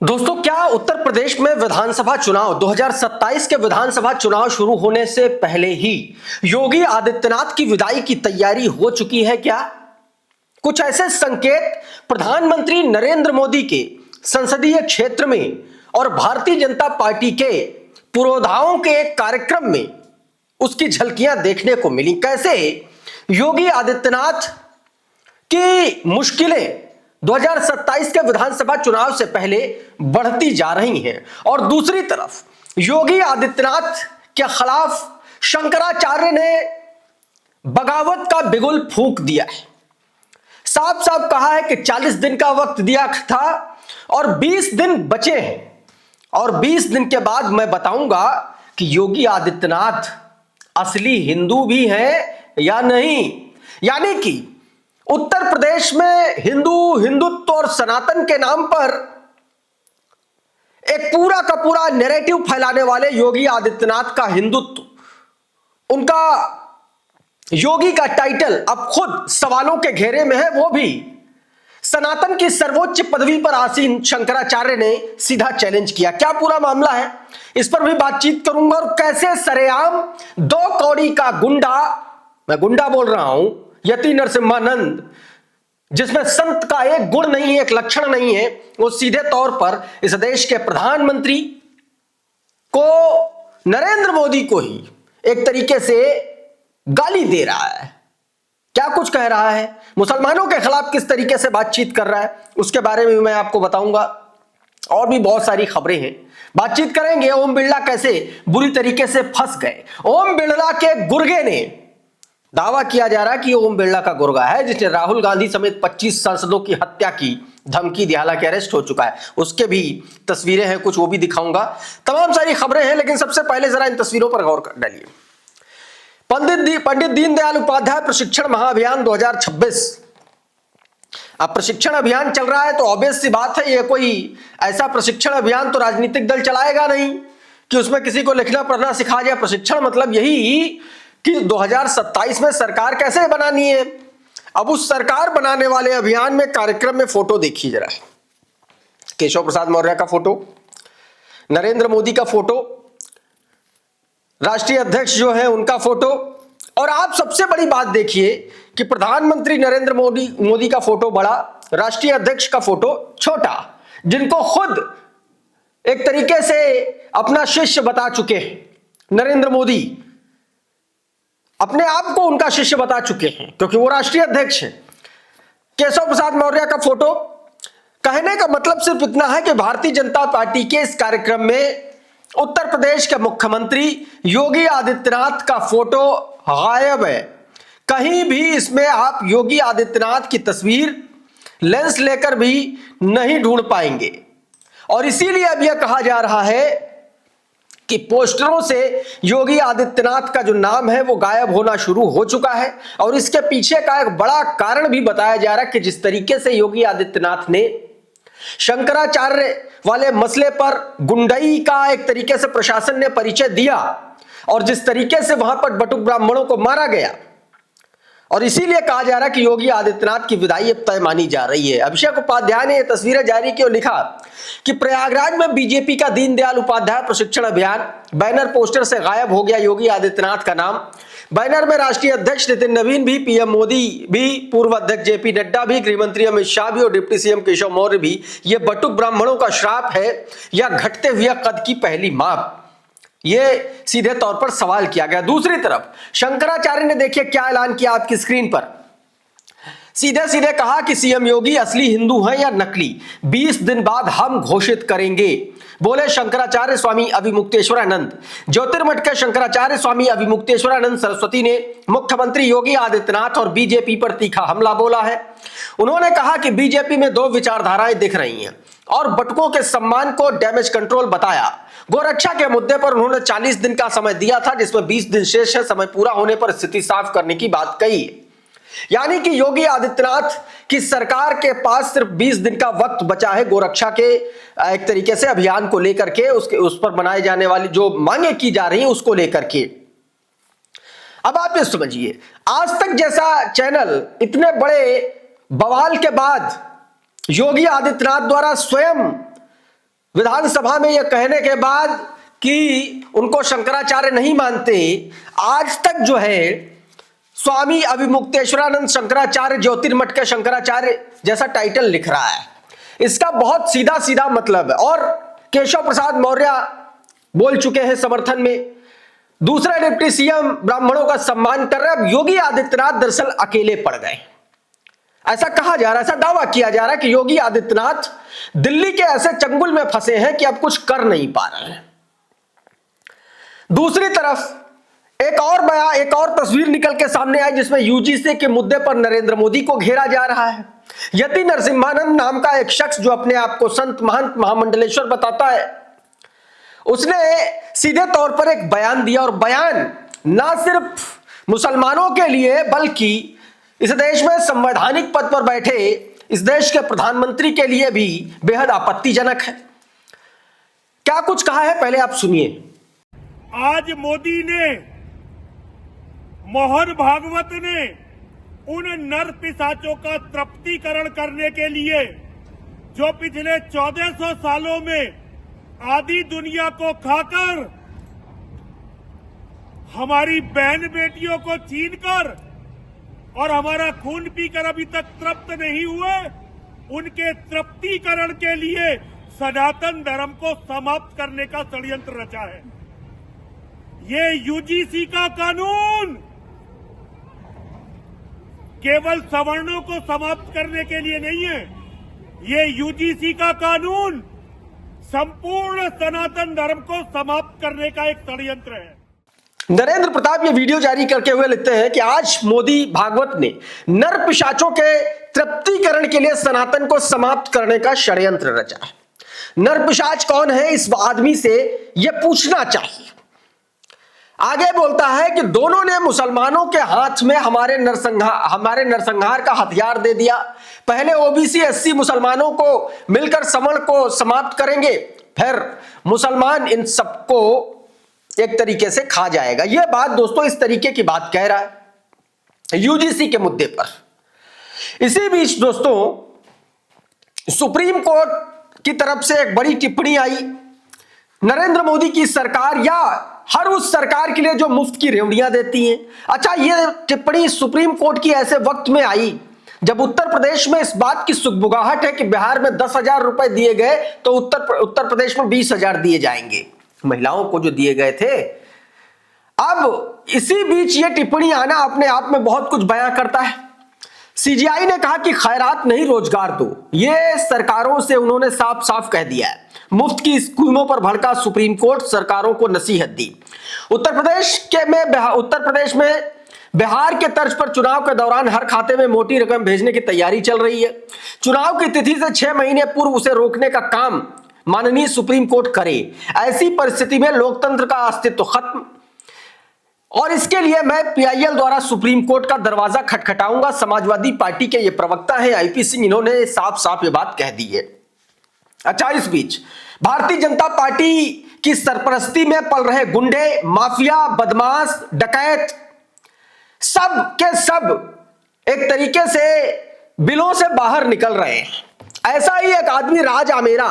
दोस्तों, क्या उत्तर प्रदेश में विधानसभा चुनाव 2027 के विधानसभा चुनाव शुरू होने से पहले ही योगी आदित्यनाथ की विदाई की तैयारी हो चुकी है क्या? कुछ ऐसे संकेत प्रधानमंत्री नरेंद्र मोदी के संसदीय क्षेत्र में और भारतीय जनता पार्टी के पुरोधाओं के एक कार्यक्रम में उसकी झलकियां देखने को मिली। कैसे योगी आदित्यनाथ की मुश्किलें 2027 के विधानसभा चुनाव से पहले बढ़ती जा रही हैं और दूसरी तरफ योगी आदित्यनाथ के खिलाफ शंकराचार्य ने बगावत का बिगुल फूंक दिया है। साफ साफ कहा है कि 40 दिन का वक्त दिया था और 20 दिन बचे हैं और 20 दिन के बाद मैं बताऊंगा कि योगी आदित्यनाथ असली हिंदू भी हैं या नहीं। यानी कि उत्तर प्रदेश में हिंदुत्व और सनातन के नाम पर एक पूरा का पूरा नैरेटिव फैलाने वाले योगी आदित्यनाथ का हिंदुत्व, उनका योगी का टाइटल अब खुद सवालों के घेरे में है। वो भी सनातन की सर्वोच्च पदवी पर आसीन शंकराचार्य ने सीधा चैलेंज किया। क्या पूरा मामला है, इस पर भी बातचीत करूंगा। और कैसे सरेआम 2 कौड़ी का गुंडा, मैं गुंडा बोल रहा हूं, यति नरसिम्हानंद, जिसमें संत का एक गुण नहीं है, एक लक्षण नहीं है, वो सीधे तौर पर इस देश के प्रधानमंत्री को, नरेंद्र मोदी को ही एक तरीके से गाली दे रहा है। क्या कुछ कह रहा है, मुसलमानों के खिलाफ किस तरीके से बातचीत कर रहा है, उसके बारे में मैं आपको बताऊंगा। और भी बहुत सारी खबरें हैं, बातचीत करेंगे। ओम बिरला कैसे बुरी तरीके से फंस गए। ओम बिरला के गुर्गे ने दावा किया जा रहा है कि ओम बिरला का गुर्गा है जिसने राहुल गांधी समेत 25 सांसदों की हत्या की धमकी दी, हालांकि अरेस्ट हो चुका है। उसके भी तस्वीरें हैं कुछ, वो भी दिखाऊंगा। तमाम सारी खबरें हैं, लेकिन सबसे पहले जरा इन तस्वीरों पर गौर कर डालिए। पंडित दीनदयाल उपाध्याय प्रशिक्षण महाअभियान 2026। अब प्रशिक्षण अभियान चल रहा है तो ऑब्वियस सी बात है, ये कोई ऐसा प्रशिक्षण अभियान तो राजनीतिक दल चलाएगा नहीं कि उसमें किसी को लिखना पढ़ना सिखा जाए। प्रशिक्षण मतलब यही कि 2027 में सरकार कैसे बनानी है। अब उस सरकार बनाने वाले अभियान में कार्यक्रम में फोटो देखिए जरा। केशव प्रसाद मौर्य का फोटो, नरेंद्र मोदी का फोटो, राष्ट्रीय अध्यक्ष जो है उनका फोटो, और आप सबसे बड़ी बात देखिए कि प्रधानमंत्री नरेंद्र मोदी का फोटो बड़ा, राष्ट्रीय अध्यक्ष का फोटो छोटा, जिनको खुद एक तरीके से अपना शिष्य बता चुके हैं। नरेंद्र मोदी अपने आप को उनका शिष्य बता चुके हैं क्योंकि वो राष्ट्रीय अध्यक्ष हैं। केशव प्रसाद मौर्य का फोटो, कहने का मतलब सिर्फ इतना है कि भारतीय जनता पार्टी के इस कार्यक्रम में उत्तर प्रदेश के मुख्यमंत्री योगी आदित्यनाथ का फोटो गायब है। कहीं भी इसमें आप योगी आदित्यनाथ की तस्वीर लेंस लेकर भी नहीं ढूंढ पाएंगे। और इसीलिए अब यह कहा जा रहा है कि पोस्टरों से योगी आदित्यनाथ का जो नाम है वो गायब होना शुरू हो चुका है। और इसके पीछे का एक बड़ा कारण भी बताया जा रहा है कि जिस तरीके से योगी आदित्यनाथ ने शंकराचार्य वाले मसले पर गुंडई का एक तरीके से प्रशासन ने परिचय दिया और जिस तरीके से वहां पर बटुक ब्राह्मणों को मारा गया, और इसीलिए कहा जा रहा है कि योगी आदित्यनाथ की विदाई अब तय मानी जा रही है। अभिषेक उपाध्याय ने यह तस्वीरें जारी की और लिखा कि प्रयागराज में बीजेपी का दीनदयाल उपाध्याय प्रशिक्षण अभियान, बैनर पोस्टर से गायब हो गया योगी आदित्यनाथ का नाम। बैनर में राष्ट्रीय अध्यक्ष नितिन नवीन भी, पीएम मोदी भी, पूर्व अध्यक्ष जेपी नड्डा भी, गृहमंत्री अमित शाह भी और डिप्टी सीएम केशव मौर्य भी। यह बटुक ब्राह्मणों का श्राप है या घटते हुए कद की पहली माप, ये सीधे तौर पर सवाल किया गया। दूसरी तरफ शंकराचार्य ने देखिए क्या ऐलान किया आपकी स्क्रीन पर। सीधे सीधे कहा कि सीएम योगी असली हिंदू हैं या नकली, 20 दिन बाद हम घोषित करेंगे, बोले शंकराचार्य स्वामी अभिमुक्तेश्वरानंद। ज्योतिर्मठ के शंकराचार्य स्वामी अभिमुक्तेश्वरानंद सरस्वती ने मुख्यमंत्री योगी आदित्यनाथ और बीजेपी पर तीखा हमला बोला है। उन्होंने कहा कि बीजेपी में 2 विचारधाराएं दिख रही हैं और बटुकों के सम्मान को डैमेज कंट्रोल बताया। गोरक्षा के मुद्दे पर उन्होंने 40 दिन का समय दिया था जिसमें 20 दिन शेष है, समय पूरा होने पर स्थिति साफ करने की बात कही। यानी कि योगी आदित्यनाथ की सरकार के पास सिर्फ 20 दिन का वक्त बचा है गोरक्षा के एक तरीके से अभियान को लेकर के, उस पर बनाए जाने वाली जो मांगे की जा रही है उसको लेकर के। अब आप ये समझिए, आज तक जैसा चैनल इतने बड़े बवाल के बाद योगी आदित्यनाथ द्वारा स्वयं विधानसभा में यह कहने के बाद कि उनको शंकराचार्य नहीं मानते, आज तक जो है स्वामी अभिमुक्तेश्वरानंद शंकराचार्य ज्योतिर्मठ के शंकराचार्य जैसा टाइटल लिख रहा है। इसका बहुत सीधा सीधा मतलब है। और केशव प्रसाद मौर्य बोल चुके हैं समर्थन में, दूसरा डिप्टी सीएम ब्राह्मणों का सम्मान कर रहे हैं। अब योगी आदित्यनाथ दरअसल अकेले पड़ गए, ऐसा कहा जा रहा है, ऐसा दावा किया जा रहा है कि योगी आदित्यनाथ दिल्ली के ऐसे चंगुल में फंसे हैं कि अब कुछ कर नहीं पा रहे हैं। दूसरी तरफ एक और तस्वीर निकल के सामने आई जिसमें यूजीसी के मुद्दे पर नरेंद्र मोदी को घेरा जा रहा है। यति नरसिम्हानंद नाम का एक शख्स जो अपने आप को संत महंत महामंडलेश्वर बताता है, उसने सीधे तौर पर एक बयान दिया, और बयान ना सिर्फ मुसलमानों के लिए बल्कि इस देश में संवैधानिक पद पर बैठे इस देश के प्रधानमंत्री के लिए भी बेहद आपत्तिजनक है। क्या कुछ कहा है, पहले आप सुनिए। आज मोदी ने, मोहन भागवत ने उन नर पिशाचों का तृप्तिकरण करने के लिए जो पिछले 1400 सालों में आधी दुनिया को खाकर, हमारी बहन बेटियों को छीनकर और हमारा खून पीकर अभी तक तृप्त नहीं हुए, उनके तृप्तिकरण के लिए सनातन धर्म को समाप्त करने का षड्यंत्र रचा है। ये यूजीसी का कानून केवल सवर्णों को समाप्त करने के लिए नहीं है, ये यूजीसी का कानून संपूर्ण सनातन धर्म को समाप्त करने का एक षड्यंत्र है। नरेंद्र प्रताप ये वीडियो जारी करके हुए लिखते हैं कि आज मोदी भागवत ने नर पिशाचों के तृप्तिकरण के लिए सनातन को समाप्त करने का षड्यंत्र रचा है। नर पिशाच कौन है, इस आदमी से यह पूछना चाहिए। आगे बोलता है कि दोनों ने मुसलमानों के हाथ में हमारे नरसंहार का हथियार दे दिया। पहले ओबीसी एससी मुसलमानों को मिलकर सवर्ण को समाप्त करेंगे, फिर मुसलमान इन सबको एक तरीके से खा जाएगा। यह बात दोस्तों इस तरीके की बात कह रहा है यूजीसी के मुद्दे पर। इसी बीच दोस्तों सुप्रीम कोर्ट की तरफ से एक बड़ी टिप्पणी आई। नरेंद्र मोदी की सरकार या हर उस सरकार के लिए जो मुफ्त की रेवड़ियां देती हैं। अच्छा, यह टिप्पणी सुप्रीम कोर्ट की ऐसे वक्त में आई जब उत्तर प्रदेश में इस बात की सुगबुगाहट है कि बिहार में 10,000 रुपए दिए गए तो उत्तर प्रदेश में 20,000 दिए जाएंगे, महिलाओं को जो दिए गए थे। अब इसी बीच ये टिप्पणी आना अपने आप में बहुत कुछ बयां करता है। सीजीआई ने कहा कि खैरात नहीं रोजगार दो, ये सरकारों से उन्होंने साफ साफ कह दिया है। मुफ्त की स्कीमों पर भड़का सुप्रीम कोर्ट, सरकारों को नसीहत दी। उत्तर प्रदेश में बिहार के तर्ज पर चुनाव के दौरान हर खाते में मोटी रकम भेजने की तैयारी चल रही है। चुनाव की तिथि से 6 महीने पूर्व उसे रोकने का काम माननीय सुप्रीम कोर्ट करे। ऐसी परिस्थिति में लोकतंत्र का अस्तित्व खत्म, और इसके लिए मैं पीआईएल द्वारा सुप्रीम कोर्ट का दरवाजा खटखटाऊंगा। समाजवादी पार्टी के ये प्रवक्ता हैं आईपी सिंह, इन्होंने साफ साफ ये बात कह दी है। अच्छा, इस बीच भारतीय जनता पार्टी की सरपरस्ती में पल रहे गुंडे, माफिया, बदमाश, डकैत सब के सब एक तरीके से बिलों से बाहर निकल रहे हैं। ऐसा ही एक आदमी राज आमेरा,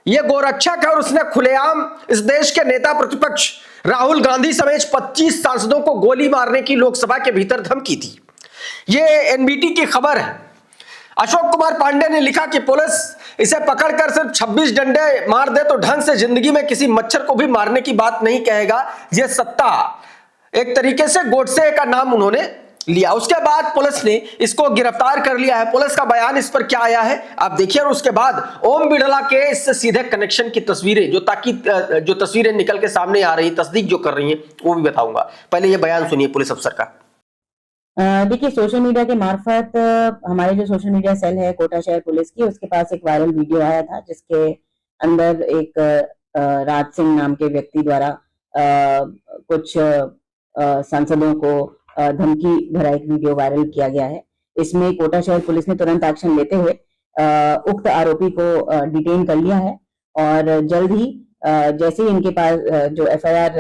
ये गोरक्षक है, और उसने खुलेआम इस देश के नेता प्रतिपक्ष राहुल गांधी समेत 25 सांसदों को गोली मारने की लोकसभा के भीतर धमकी थी। ये एनबीटी की खबर है। अशोक कुमार पांडे ने लिखा कि पुलिस इसे पकड़कर सिर्फ 26 डंडे मार दे तो ढंग से जिंदगी में किसी मच्छर को भी मारने की बात नहीं कहेगा। ये सत्ता, एक तरीके से गोडसे का नाम उन्होंने लिया। उसके बाद पुलिस ने इसको गिरफ्तार कर लिया है। पुलिस का बयान इस पर क्या आया है आप देखिए, और उसके बाद ओम बिड़ला के इससे सीधे कनेक्शन की तस्वीरें जो तस्वीरें निकल के सामने आ रही, तस्दीक जो कर रही हैं, वो भी बताऊंगा। पहले ये बयान सुनिए पुलिस अफसर का। देखिए, सोशल मीडिया के मार्फत हमारे जो सोशल मीडिया सेल है कोटा शहर पुलिस की, उसके पास एक वायरल वीडियो आया था जिसके अंदर एक राज सिंह नाम के व्यक्ति द्वारा कुछ सांसदों को धमकी भरा एक वीडियो वायरल किया गया है। इसमें कोटा शहर पुलिस ने तुरंत एक्शन लेते हुए उक्त आरोपी को डिटेन कर लिया है, और जल्द ही जैसे ही इनके पास जो एफआईआर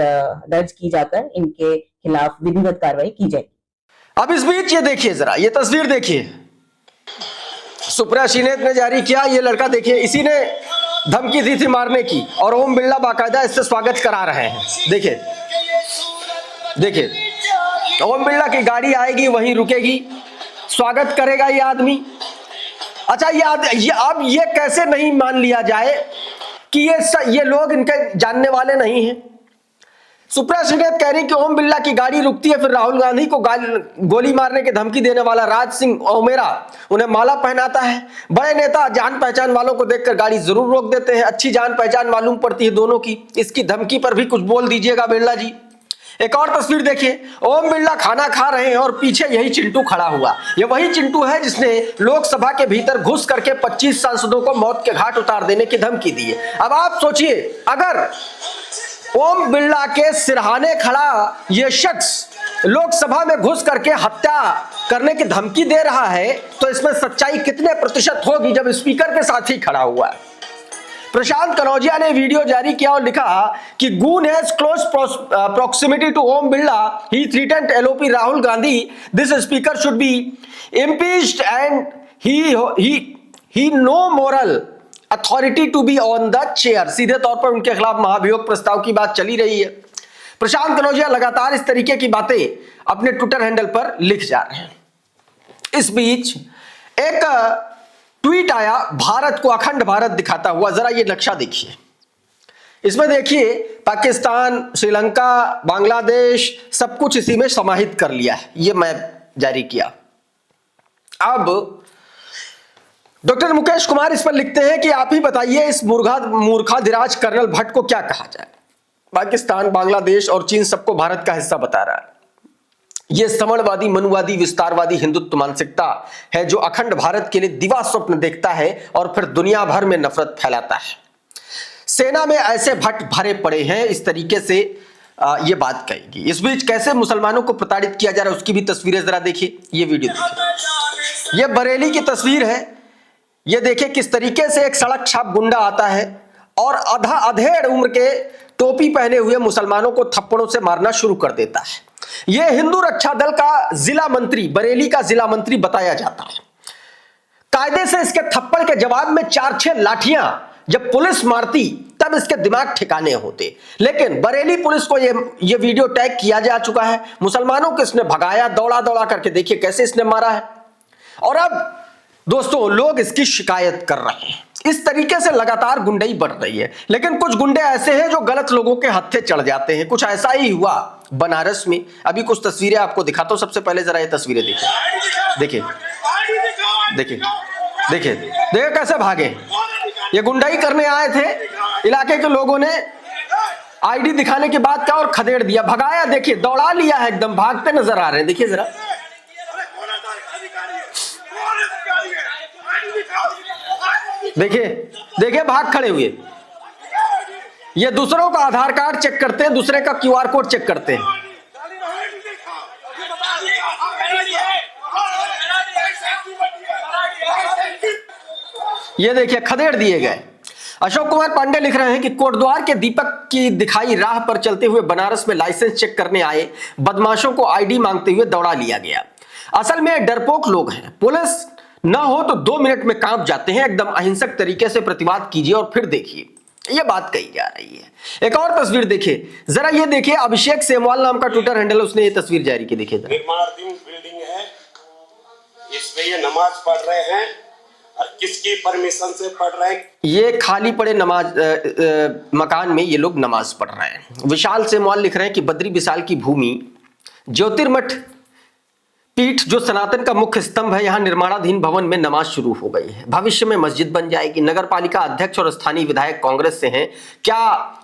दर्ज की जाकर इनके खिलाफ विधिवत कार्रवाई की जाएगी। अब इस बीच ये देखिए, जरा ये तस्वीर देखिए, सुप्रिया श्रीनेत ने जारी किया। ये लड़का देखिए, इसी ने धमकी दी थी मारने की और ओम बिरला बाकायदा इससे स्वागत करा रहे हैं। देखिए देखिए ओम बिरला की गाड़ी आएगी, वहीं रुकेगी, स्वागत करेगा ये आदमी। अच्छा अब ये कैसे नहीं मान लिया जाए कि ये लोग इनके जानने वाले नहीं हैं। सुप्रिया श्रीनाथ कह रही कि ओम बिरला की गाड़ी रुकती है, फिर राहुल गांधी को गोली मारने की धमकी देने वाला राज सिंह ओमेरा उन्हें माला पहनाता है। बड़े नेता जान पहचान वालों को देखकर गाड़ी जरूर रोक देते हैं, अच्छी जान पहचान मालूम पड़ती है दोनों की। इसकी धमकी पर भी कुछ बोल दीजिएगा बिरला जी। एक और तस्वीर देखिए, ओम बिरला खाना खा रहे हैं और पीछे यही चिंटू खड़ा हुआ। ये वही चिंटू है जिसने लोकसभा के भीतर घुस करके 25 सांसदों को मौत के घाट उतार देने की धमकी दी है। अब आप सोचिए, अगर ओम बिरला के सिरहाने खड़ा ये शख्स लोकसभा में घुस करके हत्या करने की धमकी दे रहा है, तो इसमें सच्चाई कितने प्रतिशत होगी जब स्पीकर के साथ ही खड़ा हुआ है। प्रशांत कनौजिया ने वीडियो जारी किया और लिखा कि goon has close proximity to Om Birla, he threatened LOP Rahul Gandhi, this speaker should be impeached and he no moral authority to be on the chair. सीधे तौर पर उनके खिलाफ महाभियोग प्रस्ताव की बात चली रही है। प्रशांत कनौजिया लगातार इस तरीके की बातें अपने ट्विटर हैंडल पर लिख जा रहे हैं। इस बीच एक ट्वीट आया भारत को अखंड भारत दिखाता हुआ। जरा ये नक्शा देखिए, इसमें देखिए पाकिस्तान, श्रीलंका, बांग्लादेश सब कुछ इसी में समाहित कर लिया है। ये मैप जारी किया। अब डॉक्टर मुकेश कुमार इस पर लिखते हैं कि आप ही बताइए इस मूर्खाधिराज कर्नल भट्ट को क्या कहा जाए। पाकिस्तान, बांग्लादेश और चीन सबको भारत का हिस्सा बता रहा है। यह सवर्णवादी, मनुवादी, विस्तारवादी हिंदुत्व मानसिकता है जो अखंड भारत के लिए दिवा स्वप्न देखता है और फिर दुनिया भर में नफरत फैलाता है। सेना में ऐसे भट्ट भरे पड़े हैं, इस तरीके से ये बात कहेगी। इस बीच कैसे मुसलमानों को प्रताड़ित किया जा रहा है उसकी भी तस्वीरें जरा देखिए। ये वीडियो देखिए, ये बरेली की तस्वीर है। ये देखिए किस तरीके से एक सड़क छाप गुंडा आता है और अधेड़ उम्र के टोपी पहने हुए मुसलमानों को थप्पड़ों से मारना शुरू कर देता है। यह हिंदू रक्षा दल का जिला मंत्री, बरेली का जिला मंत्री बताया जाता है। कायदे से इसके थप्पड़ के जवाब में 4-6 लाठियां जब पुलिस मारती तब इसके दिमाग ठिकाने होते, लेकिन बरेली पुलिस को ये वीडियो टैग किया जा चुका है। मुसलमानों को इसने भगाया, दौड़ा दौड़ा करके देखिए कैसे इसने मारा है। और अब दोस्तों लोग इसकी शिकायत कर रहे हैं। इस तरीके से लगातार गुंडाई बढ़ रही है, लेकिन कुछ गुंडे ऐसे हैं जो गलत लोगों के हत्थे चढ़ जाते हैं। कुछ ऐसा ही हुआ बनारस में। अभी कुछ तस्वीरें आपको दिखाता हूं। सबसे पहले जरा ये तस्वीरें देखिए, देखिए देखिए देखिए देखिए कैसे भागे। ये गुंडाई करने आए थे, इलाके के लोगों ने आईडी दिखाने के बाद क्या और खदेड़ दिया, भगाया। देखिए दौड़ा लिया है, एकदम भागते नजर आ रहे हैं। देखिए जरा, देखिए देखिए भाग खड़े हुए। ये दूसरों का आधार कार्ड चेक करते हैं, दूसरे का क्यूआर कोड चेक करते हैं। ये देखिए खदेड़ दिए गए। अशोक कुमार पांडे लिख रहे हैं कि कोटद्वार के दीपक की दिखाई राह पर चलते हुए बनारस में लाइसेंस चेक करने आए बदमाशों को आईडी मांगते हुए दौड़ा लिया गया। असल में डरपोक लोग हैं, पुलिस ना हो तो 2 मिनट में कांप जाते हैं। एकदम अहिंसक तरीके से प्रतिवाद कीजिए और फिर देखिए, ये बात कही जा रही है। एक और तस्वीर देखिए जरा, ये देखिए अभिषेक सेमवाल नाम का ट्विटर हैंडल, उसने ये तस्वीर जारी की। देखिए निर्माणाधीन बिल्डिंग है, इसमें ये नमाज पढ़ रहे हैं और किसकी परमिशन से पढ़ रहे हैं? ये खाली पड़े मकान में ये लोग नमाज पढ़ रहे हैं। विशाल सेमवाल लिख रहे हैं कि बद्री विशाल की भूमि ज्योतिर्मठ पीठ जो सनातन का मुख्य स्तंभ है, यहां निर्माणाधीन भवन में नमाज शुरू हो गई है। भविष्य में मस्जिद बन जाएगी। नगर पालिका अध्यक्ष और स्थानीय विधायक कांग्रेस से हैं। क्या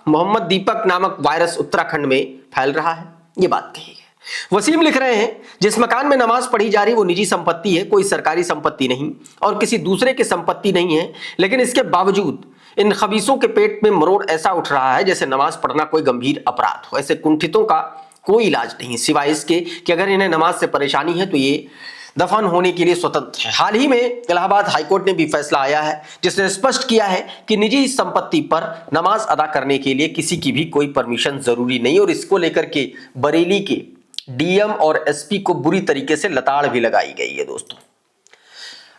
मोहम्मद दीपक नामक वायरस उत्तराखंड में फैल रहा है? ये बात कही है। वसीम लिख रहे हैं जिस मकान में नमाज पढ़ी जा रही वो निजी संपत्ति है, कोई सरकारी संपत्ति नहीं और किसी दूसरे की संपत्ति नहीं है, लेकिन इसके बावजूद इन खबीसों के पेट में मरोड़ ऐसा उठ रहा है जैसे नमाज पढ़ना कोई गंभीर अपराध हो। ऐसे कुंठितों का कोई इलाज नहीं सिवाय इसके कि अगर इन्हें नमाज से परेशानी है तो ये दफन होने के लिए स्वतंत्र है। हाल ही में इलाहाबाद हाईकोर्ट ने भी फैसला आया है जिसने स्पष्ट किया है कि निजी संपत्ति पर नमाज अदा करने के लिए किसी की भी कोई परमिशन जरूरी नहीं, और इसको लेकर के बरेली के डीएम और एसपी को बुरी तरीके से लताड़ भी लगाई गई है। दोस्तों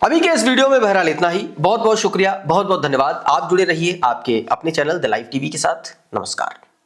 अभी के इस वीडियो में बहरहाल इतना ही। बहुत बहुत शुक्रिया, बहुत बहुत धन्यवाद। आप जुड़े रहिए आपके अपने चैनल द लाइव टीवी के साथ। नमस्कार।